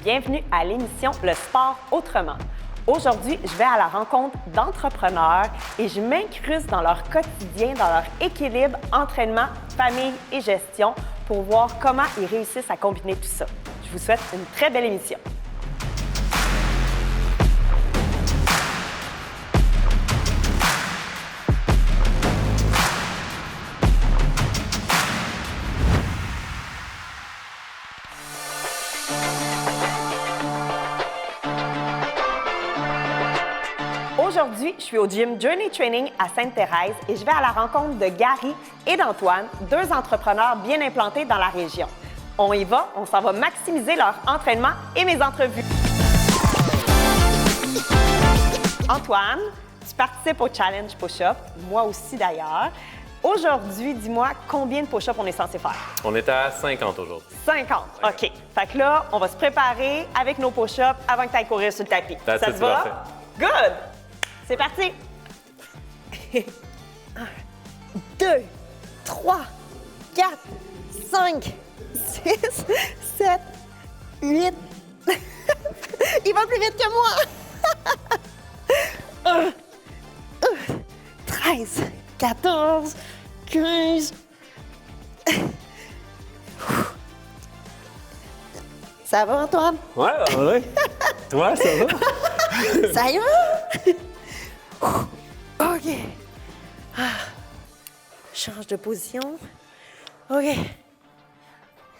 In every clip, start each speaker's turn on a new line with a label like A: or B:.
A: Bienvenue à l'émission Le Sport Autrement. Aujourd'hui, je vais à la rencontre d'entrepreneurs et je m'incruste dans leur quotidien, dans leur équilibre, entraînement, famille et gestion pour voir comment ils réussissent à combiner tout ça. Je vous souhaite une très belle émission. Aujourd'hui, je suis au gym Journey Training à Sainte-Thérèse et je vais à la rencontre de Gary et d'Antoine, deux entrepreneurs bien implantés dans la région. On y va, on s'en va maximiser leur entraînement et mes entrevues. Antoine, tu participes au Challenge Push-Up, moi aussi d'ailleurs. Aujourd'hui, dis-moi combien de push-ups on est censé faire?
B: On est à 50 aujourd'hui.
A: 50, OK. Fait que là, on va se préparer avec nos push-ups avant que tu ailles courir sur le tapis. Ça te va?
B: Parfait.
A: Good! C'est parti! 1, 2, 3, 4, 5, 6, 7, 8. Il va plus vite que moi! 13, 14, 15. Ça va, Antoine?
B: Ouais, ouais. Toi, ça va?
A: Ça y va? OK. Change de position. OK.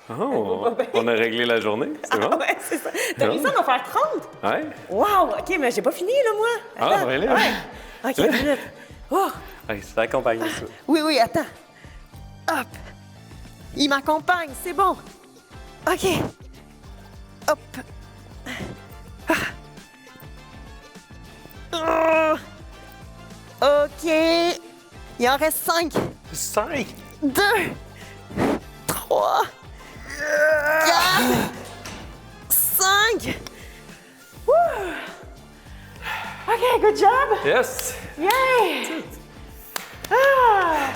B: Oh, on a réglé la journée, c'est bon?
A: Ouais, c'est ça. T'as réussi à en faire 30?
B: Ouais.
A: Wow! OK, mais j'ai pas fini, là, moi. Attends.
B: ouais, là.
A: Ouais. OK,
B: Là.
A: minute. Oh!
B: Hey, c'est accompagné, ça.
A: Oui, oui, attends. Hop. Il m'accompagne, c'est bon. OK. Hop. OK. Il en reste 5.
B: 5!
A: 2, 3, 4, 5. OK, good job.
B: Yes!
A: Yay! Ah!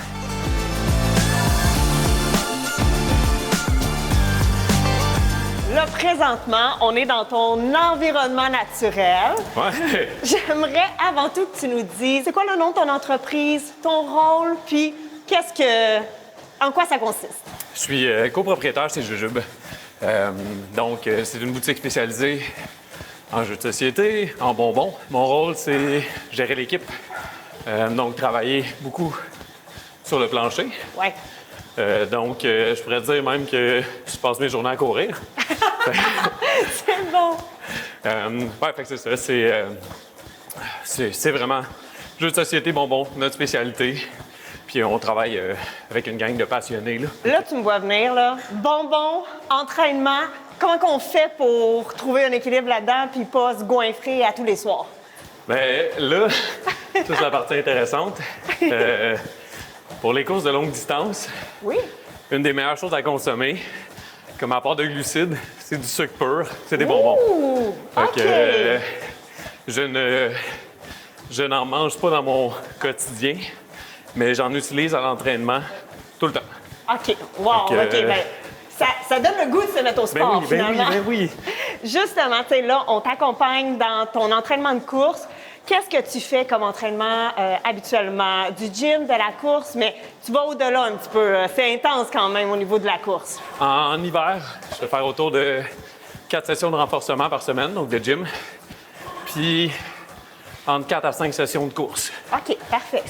A: Là, présentement, on est dans ton environnement naturel.
B: Ouais!
A: J'aimerais avant tout que tu nous dises, c'est quoi le nom de ton entreprise, ton rôle, puis en quoi ça consiste?
B: Je suis copropriétaire chez Jujube. C'est une boutique spécialisée en jeux de société, en bonbons. Mon rôle, c'est gérer l'équipe. Travailler beaucoup sur le plancher.
A: Ouais.
B: Je pourrais dire même que je passe mes journées à courir.
A: C'est bon.
B: Fait que c'est ça. C'est vraiment jeux de société, bonbons, notre spécialité. Puis on travaille avec une gang de passionnés, là.
A: Là, tu me vois venir, là. Bonbons, entraînement. Comment qu'on fait pour trouver un équilibre là-dedans puis pas se goinfrer à tous les soirs?
B: Bien, là, ça, c'est la partie intéressante. Pour les courses de longue distance,
A: Oui.
B: une des meilleures choses à consommer, comme apport de glucides, c'est du sucre pur, c'est des bonbons.
A: Ouh!
B: Fait que, je n'en mange pas dans mon quotidien, mais j'en utilise à l'entraînement tout le temps.
A: OK. Wow,
B: Fait que,
A: OK. Ben, ça donne le goût de se mettre au sport, finalement.
B: Ben oui.
A: Justement, tu sais, là, on t'accompagne dans ton entraînement de course. Qu'est-ce que tu fais comme entraînement habituellement? Du gym, de la course, mais tu vas au-delà un petit peu. C'est intense quand même au niveau de la course.
B: En hiver, je vais faire autour de 4 sessions de renforcement par semaine, donc de gym. Puis entre 4 à 5 sessions de course.
A: OK, parfait.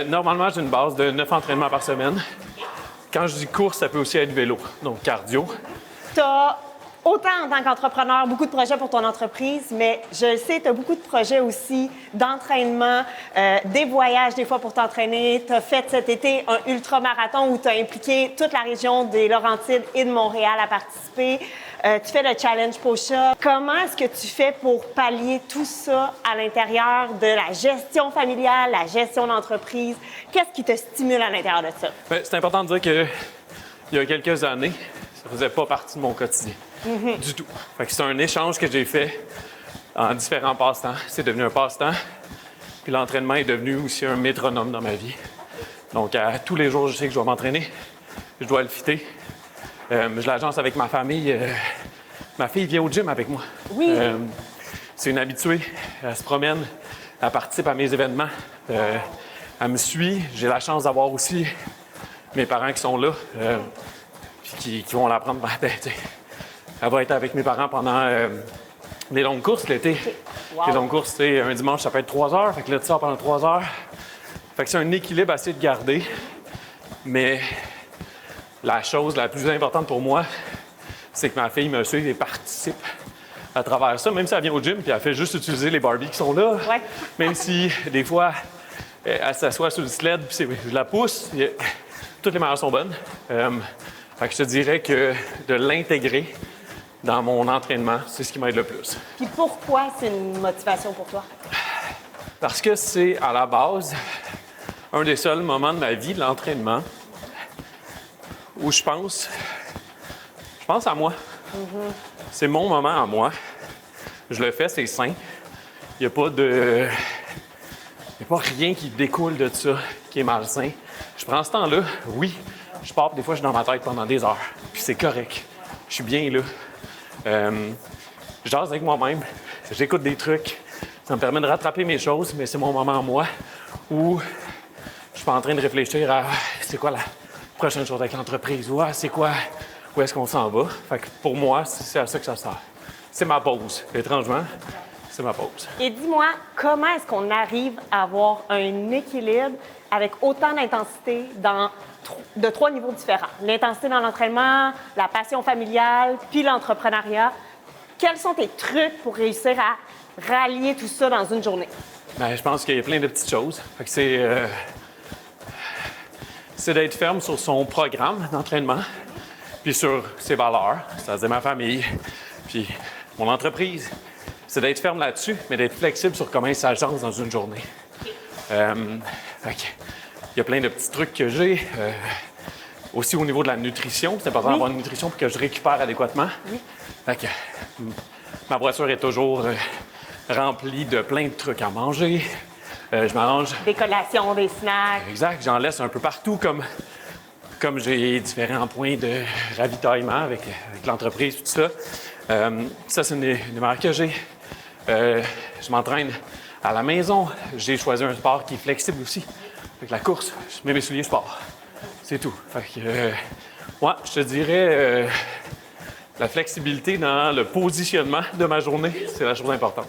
B: Normalement, j'ai une base de 9 entraînements par semaine. Quand je dis course, ça peut aussi être vélo, donc cardio.
A: Tu as autant en tant qu'entrepreneur, beaucoup de projets pour ton entreprise, mais je le sais, tu as beaucoup de projets aussi d'entraînement, des voyages des fois pour t'entraîner. Tu as fait cet été un ultramarathon où tu as impliqué toute la région des Laurentides et de Montréal à participer. Tu fais le Challenge Push-Up. Comment est-ce que tu fais pour pallier tout ça à l'intérieur de la gestion familiale, la gestion d'entreprise? Qu'est-ce qui te stimule à l'intérieur de ça?
B: Bien, c'est important de dire que il y a quelques années, ça faisait pas partie de mon quotidien. Du tout. Fait que c'est un échange que j'ai fait en différents passe-temps. C'est devenu un passe-temps. Puis l'entraînement est devenu aussi un métronome dans ma vie. Donc, à tous les jours, je sais que je dois m'entraîner. Je dois le fitter. J'ai l'agence avec ma famille. Ma fille vient au gym avec moi.
A: Oui.
B: C'est une habituée. Elle se promène. Elle participe à mes événements. Elle me suit. J'ai la chance d'avoir aussi mes parents qui sont là. Puis qui vont la prendre. Elle va être avec mes parents pendant des longues courses l'été.
A: Wow.
B: Les longues courses, un dimanche, ça peut être 3 heures. Fait que là, tu sors pendant 3 heures. Fait que c'est un équilibre à essayer de garder. Mais la chose la plus importante pour moi, c'est que ma fille me suive et participe à travers ça. Même si elle vient au gym puis elle fait juste utiliser les Barbies qui sont là.
A: Ouais.
B: Même si, des fois, elle s'assoit sur le sled puis je la pousse. Toutes les manières sont bonnes. Fait que je te dirais que de l'intégrer dans mon entraînement, c'est ce qui m'aide le plus.
A: Puis pourquoi c'est une motivation pour toi?
B: Parce que c'est, à la base, un des seuls moments de ma vie, l'entraînement, où je pense à moi. C'est mon moment à moi. Je le fais, c'est sain. Il n'y a pas rien qui découle de ça qui est malsain. Je prends ce temps-là, oui. Je pars, des fois, je suis dans ma tête pendant des heures. Puis c'est correct. Je suis bien là. Je jase avec moi-même. J'écoute des trucs. Ça me permet de rattraper mes choses, mais c'est mon moment à moi où je suis pas en train de réfléchir à c'est quoi la prochaine chose avec l'entreprise ou c'est quoi, où est-ce qu'on s'en va. Fait que pour moi, c'est à ça que ça sert. C'est ma pause. Étrangement, c'est ma pause.
A: Et dis-moi, comment est-ce qu'on arrive à avoir un équilibre avec autant d'intensité de 3 niveaux différents? L'intensité dans l'entraînement, la passion familiale, puis l'entrepreneuriat. Quels sont tes trucs pour réussir à rallier tout ça dans une journée?
B: Bien, je pense qu'il y a plein de petites choses. Fait que c'est d'être ferme sur son programme d'entraînement, puis sur ses valeurs, c'est-à-dire ma famille, puis mon entreprise. C'est d'être ferme là-dessus, mais d'être flexible sur comment ça s'agence dans une journée. Fait que, il y a plein de petits trucs que j'ai. Aussi au niveau de la nutrition, c'est important d'avoir une nutrition pour que je récupère adéquatement. Oui. Fait que, ma voiture est toujours remplie de plein de trucs à manger. Je m'arrange.
A: Des collations, des snacks.
B: Exact, j'en laisse un peu partout comme j'ai différents points de ravitaillement avec l'entreprise, tout ça. Ça, c'est une marque que j'ai. Je m'entraîne à la maison. J'ai choisi un sport qui est flexible aussi. Avec la course, je mets mes souliers sport. C'est tout. Fait que, je te dirais la flexibilité dans le positionnement de ma journée, c'est la chose importante.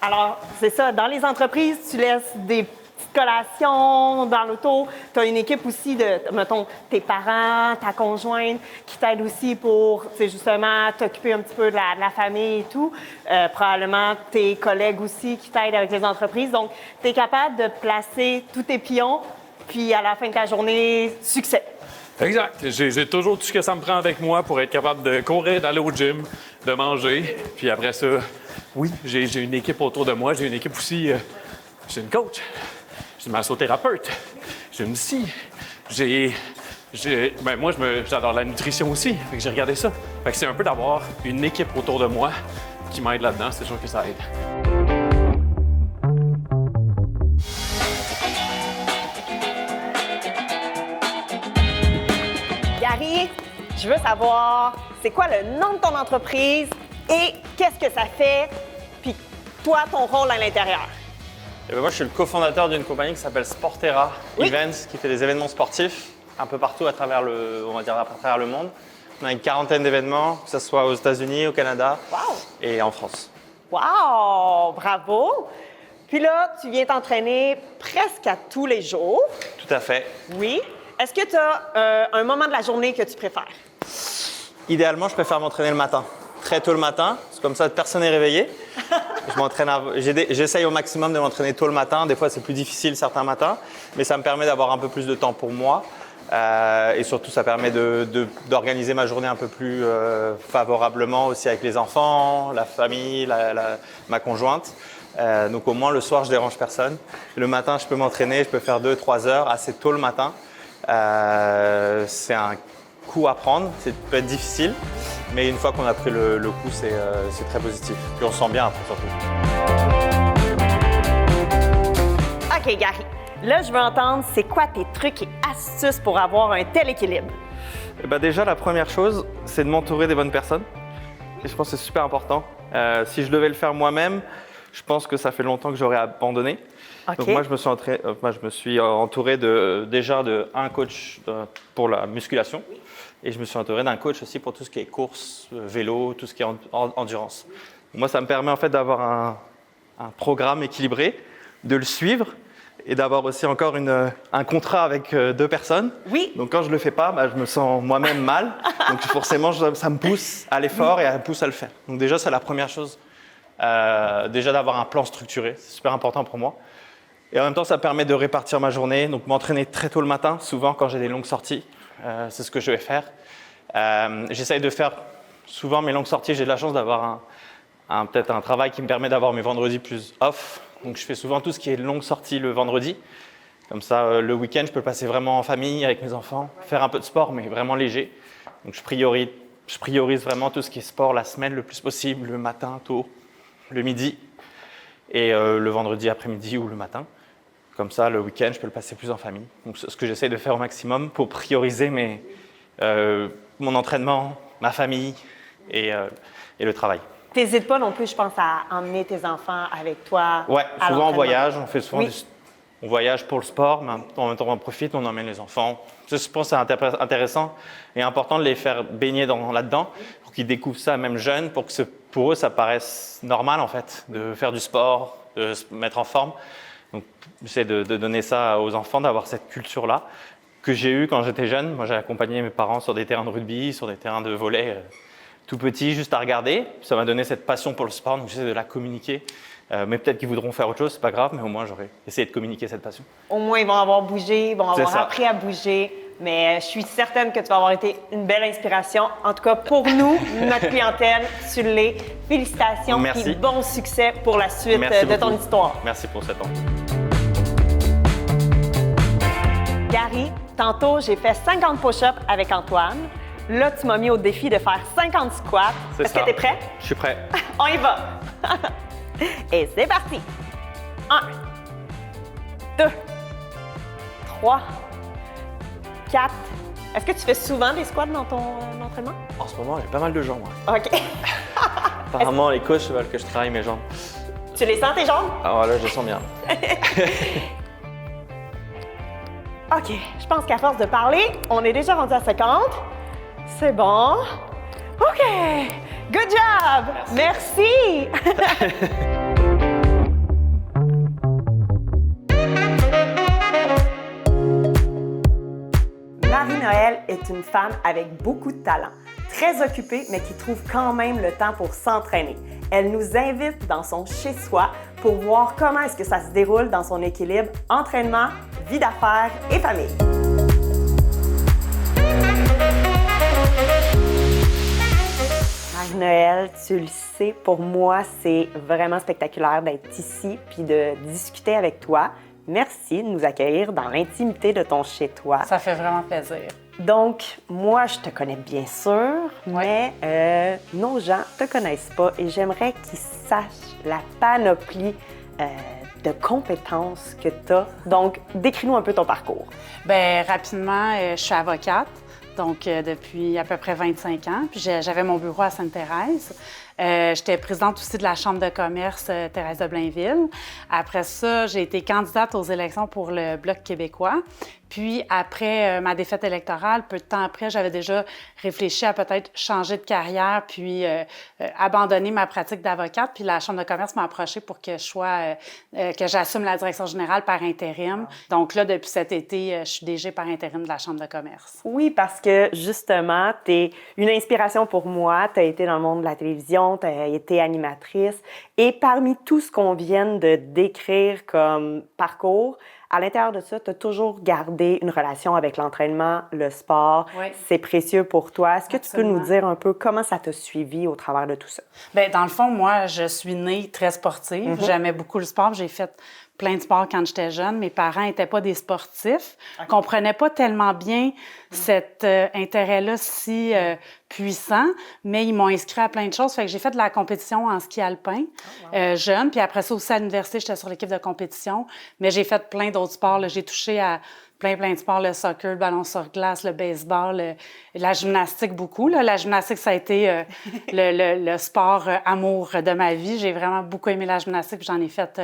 A: Alors, c'est ça. Dans les entreprises, tu laisses des petites collations dans l'auto. Tu as une équipe aussi de, mettons, tes parents, ta conjointe, qui t'aident aussi pour, justement, t'occuper un petit peu de la famille et tout. Probablement tes collègues aussi qui t'aident avec les entreprises. Donc, tu es capable de placer tous tes pions, puis à la fin de ta journée, succès.
B: Exact. J'ai toujours tout ce que ça me prend avec moi pour être capable de courir, d'aller au gym, de manger. Puis après ça, oui, j'ai une équipe autour de moi. J'ai une équipe aussi. J'ai une coach. J'ai une massothérapeute. J'ai une psy. Moi, j'adore la nutrition aussi. Fait que j'ai regardé ça. Fait que c'est un peu d'avoir une équipe autour de moi qui m'aide là-dedans. C'est sûr que ça aide.
A: Gary, je veux savoir, c'est quoi le nom de ton entreprise et qu'est-ce que ça fait, puis toi, ton rôle à l'intérieur?
C: Moi, je suis le cofondateur d'une compagnie qui s'appelle Sportera Events, qui fait des événements sportifs un peu partout à travers le monde. On a une quarantaine d'événements, que ce soit aux États-Unis, au Canada et en France.
A: Wow! Bravo! Puis là, tu viens t'entraîner presque à tous les jours.
C: Tout à fait.
A: Oui. Est-ce que tu as un moment de la journée que tu préfères?
C: Idéalement, je préfère m'entraîner le matin. Très tôt le matin, c'est comme ça, personne n'est réveillé. J'essaye au maximum de m'entraîner tôt le matin. Des fois, c'est plus difficile certains matins, mais ça me permet d'avoir un peu plus de temps pour moi. Et surtout, ça permet d'organiser ma journée un peu plus favorablement aussi avec les enfants, la famille, ma conjointe. Donc au moins, le soir, je dérange personne. Le matin, je peux m'entraîner, je peux faire 2-3 heures assez tôt le matin. C'est un coup à prendre, ça peut être difficile, mais une fois qu'on a pris le coup, c'est très positif. Puis on se sent bien après surtout.
A: OK, Gary. Là, je veux entendre, c'est quoi tes trucs et astuces pour avoir un tel équilibre?
C: Déjà, la première chose, c'est de m'entourer des bonnes personnes. Et je pense que c'est super important. Si je devais le faire moi-même, je pense que ça fait longtemps que j'aurais abandonné.
A: OK.
C: Donc moi, je me suis entouré déjà d'un coach pour la musculation. Et je me suis entouré d'un coach aussi pour tout ce qui est course, vélo, tout ce qui est endurance. Moi, ça me permet en fait d'avoir un programme équilibré, de le suivre et d'avoir aussi encore un contrat avec 2 personnes.
A: Oui.
C: Donc quand je ne le fais pas, je me sens moi-même mal. Donc forcément, ça me pousse à l'effort et ça me pousse à le faire. Donc déjà, c'est la première chose. Déjà d'avoir un plan structuré, c'est super important pour moi. Et en même temps, ça me permet de répartir ma journée, donc m'entraîner très tôt le matin, souvent quand j'ai des longues sorties. C'est ce que je vais faire. J'essaye de faire souvent mes longues sorties. J'ai de la chance d'avoir peut-être un travail qui me permet d'avoir mes vendredis plus off. Donc je fais souvent tout ce qui est longue sortie le vendredi. Comme ça, le week-end, je peux le passer vraiment en famille avec mes enfants, faire un peu de sport, mais vraiment léger. Donc je priorise vraiment tout ce qui est sport la semaine le plus possible, le matin tôt, le midi et le vendredi après-midi ou le matin. Comme ça, le week-end, je peux le passer plus en famille. Donc c'est ce que j'essaie de faire au maximum pour prioriser mon entraînement, ma famille et le travail.
A: T'hésites pas non plus, je pense, à emmener tes enfants avec toi.
C: Ouais,
A: à
C: souvent on
A: l'entraînement.
C: voyage, on fait souvent
A: Oui.
C: on voyage pour le sport, mais en même temps on en profite, on emmène les enfants. Je pense que c'est intéressant et important de les faire baigner là-dedans pour qu'ils découvrent ça même jeunes, pour eux ça paraisse normal en fait, de faire du sport, de se mettre en forme. Donc j'essaie de donner ça aux enfants, d'avoir cette culture-là que j'ai eue quand j'étais jeune. Moi j'ai accompagné mes parents sur des terrains de rugby, sur des terrains de volley tout petits, juste à regarder. Ça m'a donné cette passion pour le sport, donc j'essaie de la communiquer. Mais peut-être qu'ils voudront faire autre chose, c'est pas grave, mais au moins j'aurais essayé de communiquer cette passion.
A: Au moins, ils vont avoir bougé, ils vont
C: C'est
A: avoir
C: ça.
A: appris à bouger. Mais je suis certaine que tu vas avoir été une belle inspiration. En tout cas, pour nous, notre clientèle, tu l'es. Félicitations
C: Merci.
A: et bon succès pour la suite
C: Merci
A: de ton
C: beaucoup.
A: histoire.
C: Merci pour cette temps.
A: Gary, tantôt, j'ai fait 50 push-ups avec Antoine. Là, tu m'as mis au défi de faire 50 squats.
C: C'est
A: Est-ce
C: ça.
A: que tu es prêt?
C: Je suis prêt.
A: On y va! Et c'est parti! 1, 2, 3, 4. Est-ce que tu fais souvent des squats dans ton entraînement?
C: En ce moment, j'ai pas mal de jambes. Ouais.
A: OK.
C: Apparemment, les coachs veulent que je travaille mes jambes.
A: Tu les sens, tes jambes?
C: Alors là, je les sens bien.
A: OK. Je pense qu'à force de parler, on est déjà rendu à 50. C'est bon. OK. Good job! Merci. Marie-Noël est une femme avec beaucoup de talent, très occupée, mais qui trouve quand même le temps pour s'entraîner. Elle nous invite dans son chez-soi pour voir comment est-ce que ça se déroule dans son équilibre entraînement, vie d'affaires et famille. Marie-Noël, tu le sais, pour moi, c'est vraiment spectaculaire d'être ici puis de discuter avec toi. Merci de nous accueillir dans l'intimité de ton chez-toi.
D: Ça fait vraiment plaisir.
A: Donc, moi, je te connais bien sûr, mais nos gens te connaissent pas et j'aimerais qu'ils sachent la panoplie de compétences que tu as. Donc, décris-nous un peu ton parcours.
D: Bien, rapidement, je suis avocate, donc depuis à peu près 25 ans. Puis j'avais mon bureau à Sainte-Thérèse. J'étais présidente aussi de la Chambre de commerce Thérèse de Blainville. Après ça, j'ai été candidate aux élections pour le Bloc québécois. Puis après ma défaite électorale, peu de temps après, j'avais déjà réfléchi à peut-être changer de carrière puis abandonner ma pratique d'avocate. Puis la Chambre de commerce m'a approchée pour que que j'assume la direction générale par intérim. Donc là, depuis cet été, je suis DG par intérim de la Chambre de commerce.
A: Oui, parce que justement, tu es une inspiration pour moi. Tu as été dans le monde de la télévision, tu as été animatrice. Et parmi tout ce qu'on vient de décrire comme parcours, à l'intérieur de ça, tu as toujours gardé une relation avec l'entraînement, le sport.
D: Oui.
A: C'est précieux pour toi. Est-ce que
D: Absolument.
A: tu peux nous dire un peu comment ça t'a suivi au travers de tout ça?
D: Bien, dans le fond, moi, je suis née très sportive. J'aimais beaucoup le sport. J'ai fait plein de sports quand j'étais jeune. Mes parents n'étaient pas des sportifs, comprenaient pas tellement bien cet intérêt-là si puissant, mais ils m'ont inscrit à plein de choses. Fait que j'ai fait de la compétition en ski alpin jeune, puis après ça aussi à l'université, j'étais sur l'équipe de compétition, mais j'ai fait plein d'autres sports, là. J'ai touché à plein de sports, le soccer, le ballon sur glace, le baseball, la gymnastique beaucoup. Là. La gymnastique, ça a été le sport amour de ma vie. J'ai vraiment beaucoup aimé la gymnastique, puis j'en ai fait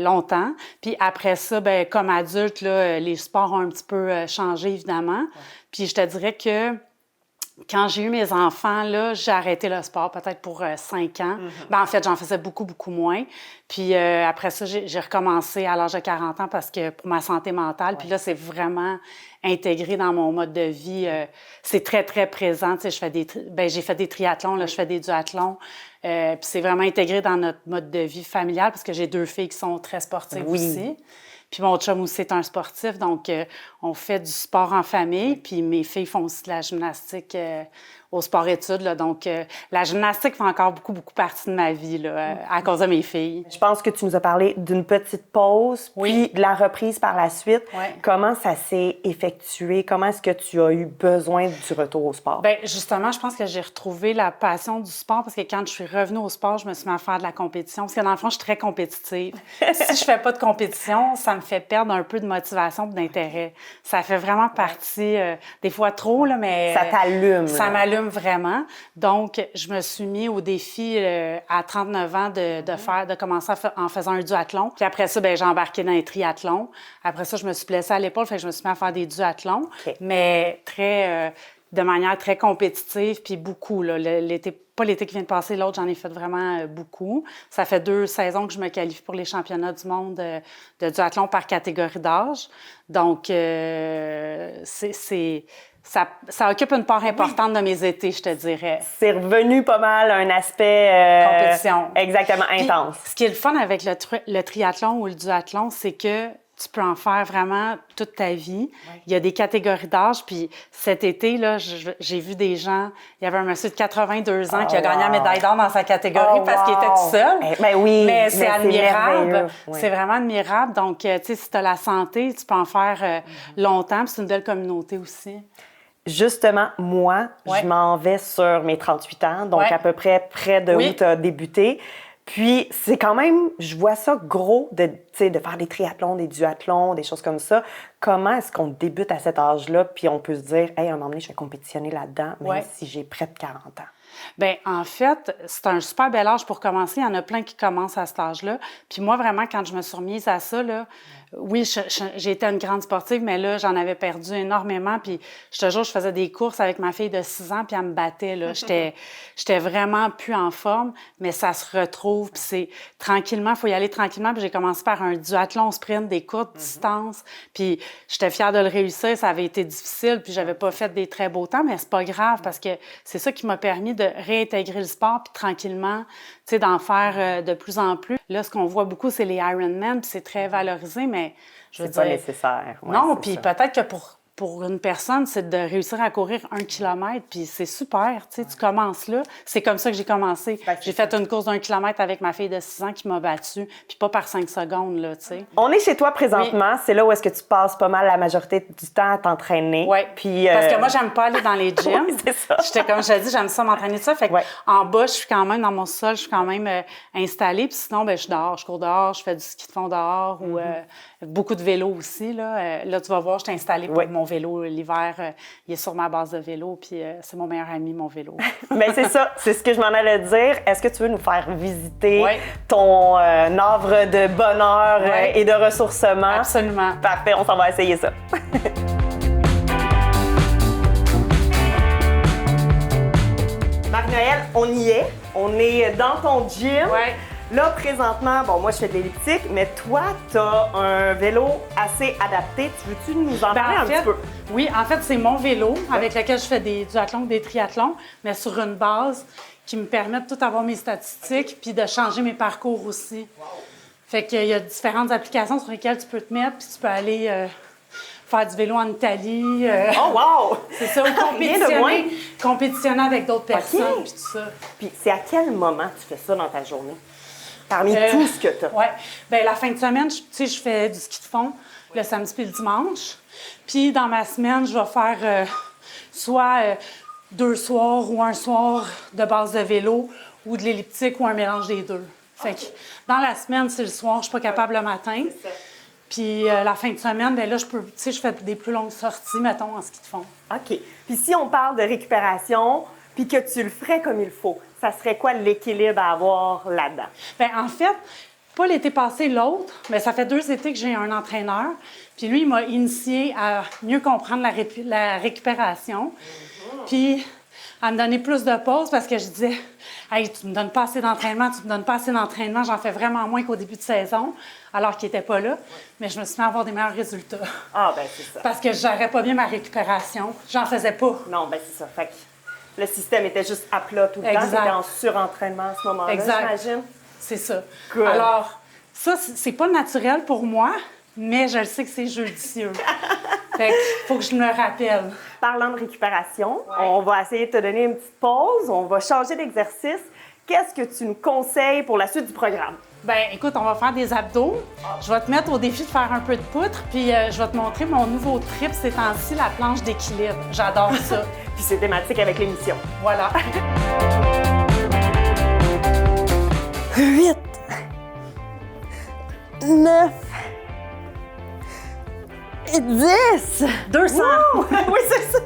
D: longtemps. Puis après ça, ben comme adulte, là, les sports ont un petit peu changé, évidemment. Puis je te dirais que quand j'ai eu mes enfants, là, j'ai arrêté le sport peut-être pour 5 ans. Ben, en fait, j'en faisais beaucoup moins. Puis après ça, j'ai recommencé à l'âge de 40 ans parce que pour ma santé mentale. Puis là, c'est vraiment intégré dans mon mode de vie. C'est très, très présent. Tu sais, j'ai fait des triathlons, là, je fais des duathlons. Puis c'est vraiment intégré dans notre mode de vie familial parce que j'ai 2 filles qui sont très sportives aussi. Puis mon chum aussi est un sportif, donc on fait du sport en famille. Puis mes filles font aussi de la gymnastique au sport-études. Là, donc la gymnastique fait encore beaucoup partie de ma vie là, à cause de mes filles.
A: Je pense que tu nous as parlé d'une petite pause, puis de la reprise par la suite. Comment ça s'est effectué? Comment est-ce que tu as eu besoin du retour au sport?
D: Bien, justement, je pense que j'ai retrouvé la passion du sport parce que quand je suis revenue au sport, je me suis mis à faire de la compétition. Parce que dans le fond, je suis très compétitive. Si je fais pas de compétition, ça me fait perdre un peu de motivation et d'intérêt. Ça fait vraiment partie, des fois trop, là, mais...
A: Ça t'allume.
D: Ça m'allume vraiment. Donc, je me suis mis au défi à 39 ans de commencer en faisant un duathlon. Puis après ça, ben j'ai embarqué dans les triathlons. Après ça, je me suis blessée à l'épaule, fait que je me suis mis à faire des duathlons, mais de manière très compétitive, puis beaucoup. Là, pas l'été qui vient de passer, l'autre, j'en ai fait vraiment beaucoup. Ça fait 2 saisons que je me qualifie pour les championnats du monde de duathlon par catégorie d'âge. Donc, ça occupe une part importante de mes étés, je te dirais.
A: C'est revenu pas mal un aspect...
D: compétition.
A: Exactement, intense.
D: Puis, ce qui est le fun avec le triathlon ou le duathlon, c'est que tu peux en faire vraiment toute ta vie. Il y a des catégories d'âge. Puis cet été, là, j'ai vu des gens... Il y avait un monsieur de 82 ans qui a gagné la médaille d'or dans sa catégorie parce qu'il était tout seul.
A: Ben oui,
D: mais c'est admirable.
A: Oui.
D: C'est vraiment admirable. Donc, tu sais, si tu as la santé, tu peux en faire longtemps. Puis c'est une belle communauté aussi.
A: Justement, moi, je m'en vais sur mes 38 ans, donc à peu près de où tu as débuté. Puis, c'est quand même, je vois ça gros de faire des triathlons, des duathlons, des choses comme ça. Comment est-ce qu'on débute à cet âge-là, puis on peut se dire, hey, à un moment donné, je vais compétitionner là-dedans, même si j'ai près de 40 ans?
D: Bien, en fait, c'est un super bel âge pour commencer. Il y en a plein qui commencent à cet âge-là. Puis moi, vraiment, quand je me suis remise à ça, là, oui, j'ai été une grande sportive, mais là, j'en avais perdu énormément. Puis je te jure, je faisais des courses avec ma fille de 6 ans, puis elle me battait, là. J'étais vraiment plus en forme, mais ça se retrouve. Puis c'est tranquillement, il faut y aller tranquillement. Puis j'ai commencé par un duathlon sprint, des courtes distances. Puis j'étais fière de le réussir. Ça avait été difficile, puis j'avais pas fait des très beaux temps, mais c'est pas grave parce que c'est ça qui m'a permis de réintégrer le sport, puis tranquillement, tu sais, d'en faire de plus en plus. Là, ce qu'on voit beaucoup, c'est les Ironman, puis c'est très valorisé, mais je veux dire...
A: C'est pas nécessaire. Ouais,
D: non, puis peut-être que pour une personne, c'est de réussir à courir 1 kilomètre, puis c'est super, tu sais, tu commences là. C'est comme ça que j'ai commencé. J'ai fait une course d'1 kilomètre avec ma fille de 6 ans qui m'a battue, puis pas par 5 secondes, là, tu sais.
A: On est chez toi présentement, c'est là où est-ce que tu passes pas mal la majorité du temps à t'entraîner.
D: Oui,
A: puis
D: parce que moi, j'aime pas aller dans les gyms.
A: Oui, c'est ça.
D: Comme je t'ai dit, j'aime ça m'entraîner de ça. Fait que en bas, je suis quand même dans mon sol, je suis quand même installée. Puis sinon, ben, je suis dehors, je cours dehors, je fais du ski de fond dehors ou beaucoup de vélo aussi. Là, tu vas voir, je suis installée pour mon vélo l'hiver. Il est sur ma base de vélo, puis c'est mon meilleur ami, mon vélo.
A: Mais c'est ça, c'est ce que je m'en allais dire. Est-ce que tu veux nous faire visiter ton havre de bonheur et de ressourcement?
D: Absolument.
A: Parfait, on s'en va essayer ça. Marie-Noëlle, on y est. On est dans ton gym. Là, présentement, bon, moi, je fais de l'elliptique, mais toi, tu as un vélo assez adapté. Veux-tu nous en parler un petit peu?
D: Oui, en fait, c'est mon vélo avec lequel je fais des duathlons, des triathlons, mais sur une base qui me permet de tout avoir mes statistiques puis de changer mes parcours aussi. Fait qu'il y a différentes applications sur lesquelles tu peux te mettre puis tu peux aller faire du vélo en Italie.
A: Oh, wow!
D: C'est ça, ou compétitionner avec d'autres personnes puis tout ça.
A: Puis c'est à quel moment tu fais ça dans ta journée? Parmi tout ce que tu as.
D: Oui. Bien, la fin de semaine, tu sais, je fais du ski de fond le samedi puis le dimanche. Puis dans ma semaine, je vais faire soit 2 soirs ou un soir de base de vélo ou de l'elliptique ou un mélange des deux. Fait que dans la semaine, c'est le soir, je suis pas capable le matin. Puis la fin de semaine, bien là, je peux, tu sais, je fais des plus longues sorties, mettons, en ski de fond.
A: OK. Puis si on parle de récupération, puis que tu le ferais comme il faut, ça serait quoi l'équilibre à avoir là-dedans?
D: Bien, en fait, pas l'été passé, l'autre, mais ça fait 2 étés que j'ai un entraîneur. Puis lui, il m'a initié à mieux comprendre la récupération. Puis à me donner plus de pauses parce que je disais, hey, tu me donnes pas assez d'entraînement, tu me donnes pas assez d'entraînement, j'en fais vraiment moins qu'au début de saison, alors qu'il n'était pas là. Mais je me suis mis à avoir des meilleurs résultats.
A: Ah, ben c'est ça.
D: Parce que je gérais pas bien ma récupération. J'en faisais pas.
A: Non, ben c'est ça. Fait que le système était juste à plat tout le temps.
D: Exact.
A: C'était en surentraînement à ce moment-là, j'imagine.
D: C'est ça.
A: Good.
D: Alors, ça, c'est pas naturel pour moi, mais je le sais que c'est judicieux. Fait qu'il faut que je me le rappelle.
A: Parlant de récupération, on va essayer de te donner une petite pause. On va changer d'exercice. Qu'est-ce que tu nous conseilles pour la suite du programme?
D: Bien, écoute, on va faire des abdos. Je vais te mettre au défi de faire un peu de poutre, puis je vais te montrer mon nouveau trip ces temps-ci, la planche d'équilibre. J'adore ça.
A: Puis c'est thématique avec l'émission.
D: Voilà.
A: 8, 9 et 10!
D: 200!
A: Oui, c'est ça!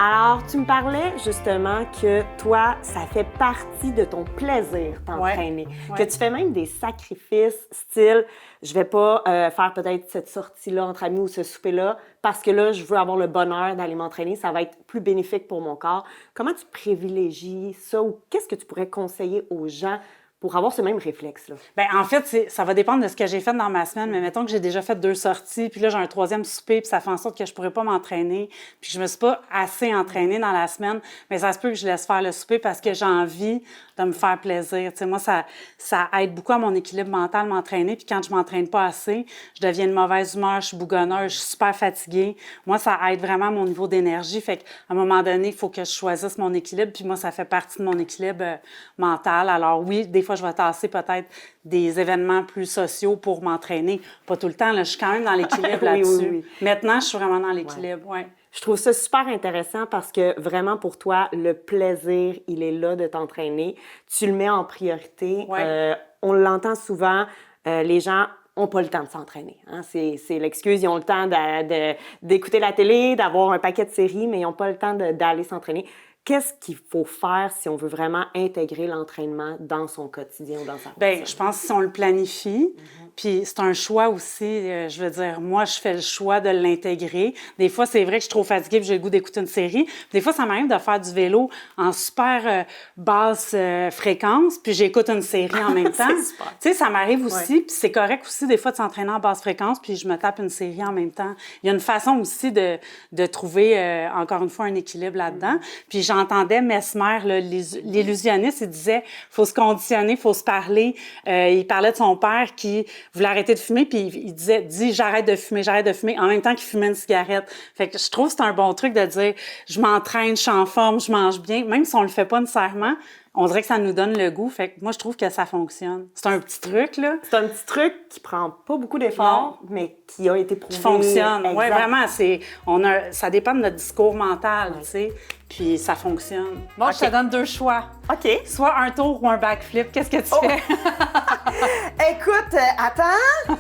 A: Alors, tu me parlais justement que toi, ça fait partie de ton plaisir t'entraîner.
D: Ouais.
A: Que tu fais même des sacrifices, style, je vais pas faire peut-être cette sortie-là entre amis ou ce souper-là parce que là, je veux avoir le bonheur d'aller m'entraîner. Ça va être plus bénéfique pour mon corps. Comment tu privilégies ça ou qu'est-ce que tu pourrais conseiller aux gens pour avoir ce même réflexe-là?
D: Bien, en fait, ça va dépendre de ce que j'ai fait dans ma semaine, mais mettons que j'ai déjà fait 2 sorties, puis là, j'ai un 3e souper, puis ça fait en sorte que je pourrais pas m'entraîner, puis je me suis pas assez entraînée dans la semaine, mais ça se peut que je laisse faire le souper parce que j'ai envie de me faire plaisir. Tu sais, moi, ça aide beaucoup à mon équilibre mental, m'entraîner, puis quand je m'entraîne pas assez, je deviens de mauvaise humeur, je suis bougonneuse, je suis super fatiguée. Moi, ça aide vraiment à mon niveau d'énergie, fait qu'à un moment donné, il faut que je choisisse mon équilibre, puis moi, ça fait partie de mon équilibre mental. Alors oui, des fois, je vais tasser peut-être des événements plus sociaux pour m'entraîner. Pas tout le temps, là, je suis quand même dans l'équilibre
A: Oui,
D: là-dessus.
A: oui.
D: Maintenant, je suis vraiment dans l'équilibre, ouais.
A: Je trouve ça super intéressant parce que vraiment pour toi, le plaisir, il est là de t'entraîner. Tu le mets en priorité.
D: Ouais.
A: On l'entend souvent, les gens n'ont pas le temps de s'entraîner. Hein? C'est l'excuse. Ils ont le temps d'écouter la télé, d'avoir un paquet de séries, mais ils n'ont pas le temps d'aller s'entraîner. Qu'est-ce qu'il faut faire si on veut vraiment intégrer l'entraînement dans son quotidien ou dans sa routine?
D: Bien, je pense que si on le planifie, puis c'est un choix aussi, je veux dire, moi, je fais le choix de l'intégrer. Des fois, c'est vrai que je suis trop fatiguée et j'ai le goût d'écouter une série. Des fois, ça m'arrive de faire du vélo en super basse fréquence, puis j'écoute une série en même temps.
A: C'est super.
D: Tu sais, ça m'arrive aussi, puis c'est correct aussi des fois de s'entraîner en basse fréquence, puis je me tape une série en même temps. Il y a une façon aussi de trouver, encore une fois, un équilibre là-dedans. Puis j'entendais Mesmer, l'illusionniste, il disait « faut se conditionner, faut se parler ». Il parlait de son père qui voulait arrêter de fumer, puis il disait « dis, j'arrête de fumer », en même temps qu'il fumait une cigarette. Fait que je trouve que c'est un bon truc de dire « je m'entraîne, je suis en forme, je mange bien », même si on le fait pas nécessairement, on dirait que ça nous donne le goût. Fait que moi, je trouve que ça fonctionne. C'est un petit truc, là.
A: C'est un petit truc qui prend pas beaucoup d'efforts, mais qui a été prouvé.
D: Qui fonctionne.
A: Exact.
D: Oui, vraiment, ça dépend de notre discours mental, tu sais. Puis ça fonctionne. Bon,
A: OK.
D: je te donne 2 choix.
A: OK.
D: Soit un tour ou un backflip. Qu'est-ce que tu fais?
A: Écoute, attends.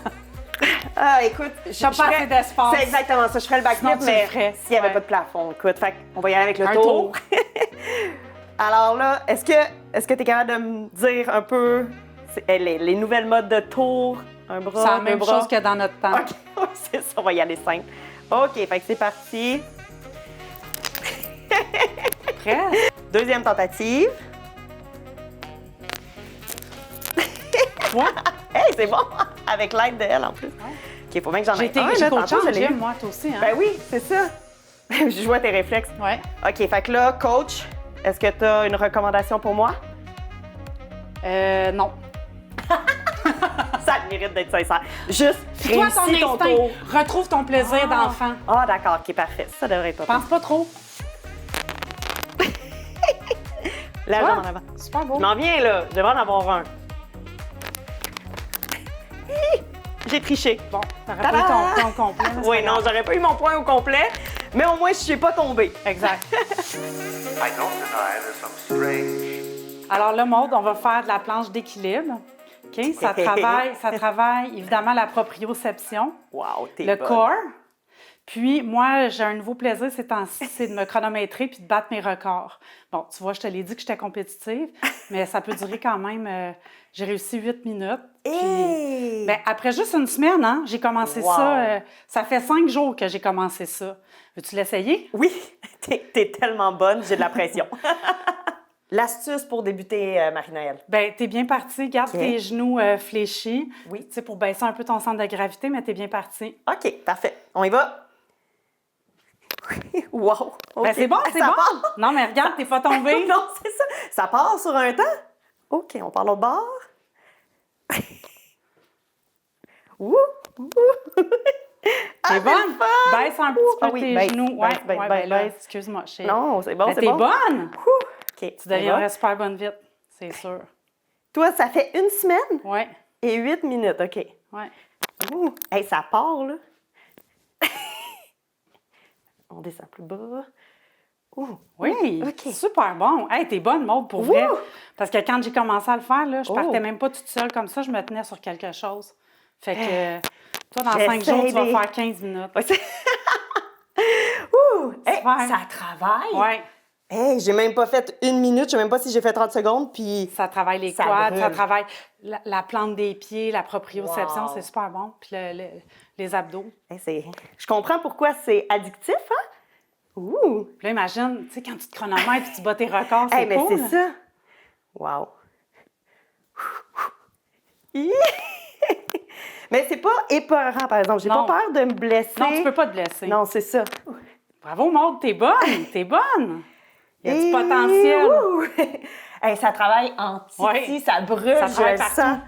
A: Ah, écoute,
D: T'as pas assez d'espace.
A: C'est exactement ça. Je ferais le backflip,
D: Sinon, tu le
A: mais
D: ferais.
A: s'il n'y avait
D: Ouais.
A: pas de plafond. Écoute, fait on va y aller avec le
D: Un
A: tour.
D: tour.
A: Alors là, est-ce que tu es capable de me dire un peu les nouvelles modes de tour? Un bras,
D: C'est la
A: deux
D: même
A: bras?
D: chose que dans notre temps.
A: OK, c'est ça, on va y aller simple. OK, fait que c'est parti.
D: Prêt?
A: Deuxième tentative.
D: Ouais.
A: Hey, c'est bon! Avec l'aide d'elle en plus. OK, faut bien que j'en ai un.
D: J'ai
A: là,
D: coaché
A: tantôt,
D: en
A: je l'ai
D: gym,
A: eu.
D: moi, toi aussi, hein?
A: Ben oui, c'est ça. Je vois tes réflexes.
D: Ouais.
A: OK, fait que là, coach, est-ce que tu as une recommandation pour moi?
D: Non.
A: Ça a le mérite d'être sincère. Juste,
D: Toi, ton
A: réussis ton
D: instinct,
A: tour.
D: retrouve ton plaisir d'enfant.
A: Ah, d'accord, OK, parfait. Ça devrait être pas
D: Pense pas trop.
A: La
D: Ouais.
A: jambe en avant.
D: Super beau.
A: Je m'en viens, là. Je vais en avoir un. J'ai triché.
D: Bon, t'aurais pas eu ton point complet. là, c'est
A: Oui,
D: pas
A: non,
D: grave.
A: j'aurais pas eu mon point au complet, mais au moins, je suis pas tombée.
D: Exact.
E: I don't deny there's some strange.
D: Alors là, Maude, on va faire de la planche d'équilibre. OK? Ça travaille évidemment la proprioception,
A: Wow, t'es
D: le
A: bonne.
D: corps. Puis moi, j'ai un nouveau plaisir ces temps-ci, c'est de me chronométrer puis de battre mes records. Bon, tu vois, je te l'ai dit que j'étais compétitive, mais ça peut durer quand même... j'ai réussi 8 minutes. Puis,
A: Hey!
D: ben, après juste une semaine, hein, j'ai commencé
A: Wow.
D: ça. Ça fait 5 jours que j'ai commencé ça. Veux-tu l'essayer?
A: Oui, t'es tellement bonne, j'ai de la pression. L'astuce pour débuter, Marie-Noël.
D: Bien, t'es bien parti. Garde
A: OK.
D: tes genoux fléchis.
A: Oui.
D: Tu sais, pour baisser un peu ton centre de gravité, mais t'es bien parti.
A: OK, parfait. On y va. Wow!
D: Ben,
A: OK.
D: c'est bon,
A: Ah,
D: c'est
A: ça
D: bon.
A: part.
D: Non, mais regarde, t'es pas tombée.
A: Non, c'est ça. Ça part sur un temps. OK, on part l'autre bord. Ouh!
D: T'es bonne. Baisse un petit peu
A: Ah oui,
D: tes
A: baisse,
D: genoux.
A: baisse,
D: Ouais,
A: baisse,
D: ben là,
A: baisse.
D: excuse-moi.
A: Non, c'est bon,
D: Ben,
A: c'est
D: t'es
A: bon.
D: bonne.
A: OK,
D: Tu deviendrais super bonne vite, c'est sûr.
A: Toi, ça fait une semaine
D: Ouais,
A: et 8 minutes. OK.
D: ouais.
A: Ouh! Hey, ça part, là. On descend plus bas. Ouh!
D: Oui,
A: OK.
D: super bon. Hey, t'es bonne, Maude, pour vrai.
A: Ouh!
D: Parce que quand j'ai commencé à le faire, là, je
A: Oh.
D: partais même pas toute seule comme ça, je me tenais sur quelque chose. Fait que toi, dans
A: J'essaie
D: 5 jours, tu vas
A: des-
D: faire 15 minutes.
A: Ouais, Ouh! Hey,
D: Super.
A: ça travaille!
D: Ouais,
A: Hey, j'ai même pas fait une minute, je sais même pas si j'ai fait 30 secondes, puis...
D: ça travaille les
A: Ça
D: quads, ça
A: brûle.
D: travaille la plante des pieds, la proprioception,
A: Wow.
D: c'est super bon. Puis les abdos.
A: Hey, je comprends pourquoi c'est addictif, hein? Ouh!
D: Puis là, imagine, tu sais, quand tu te chronomètres et tu bats tes records, c'est
A: Hey, mais
D: cool.
A: c'est ça! Wow! Hi! Mais c'est pas épeurant, par exemple. J'ai pas
D: Non.
A: peur de me blesser.
D: Non, tu peux pas te blesser.
A: Non, c'est ça.
D: Bravo, Maude, t'es bonne, t'es bonne. Il y a du
A: Et
D: potentiel.
A: ouh! Hey, ça travaille en titi,
D: Ouais.
A: ça brûle,
D: Ça
A: je
D: travaille
A: le
D: partout.
A: sens.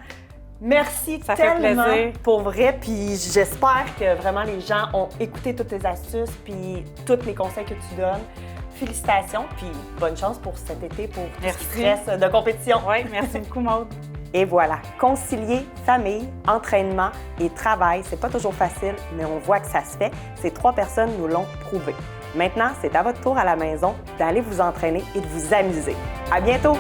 A: Merci
D: Ça fait
A: tellement
D: plaisir.
A: pour vrai, puis j'espère que vraiment les gens ont écouté toutes tes astuces puis tous les conseils que tu donnes. Félicitations, puis bonne chance pour cet été, pour tout ce qui
D: Merci.
A: reste de compétition.
D: Oui, merci beaucoup, Maude.
A: Et voilà, concilier famille, entraînement et travail, c'est pas toujours facile, mais on voit que ça se fait. Ces 3 personnes nous l'ont prouvé. Maintenant, c'est à votre tour à la maison d'aller vous entraîner et de vous amuser. À bientôt!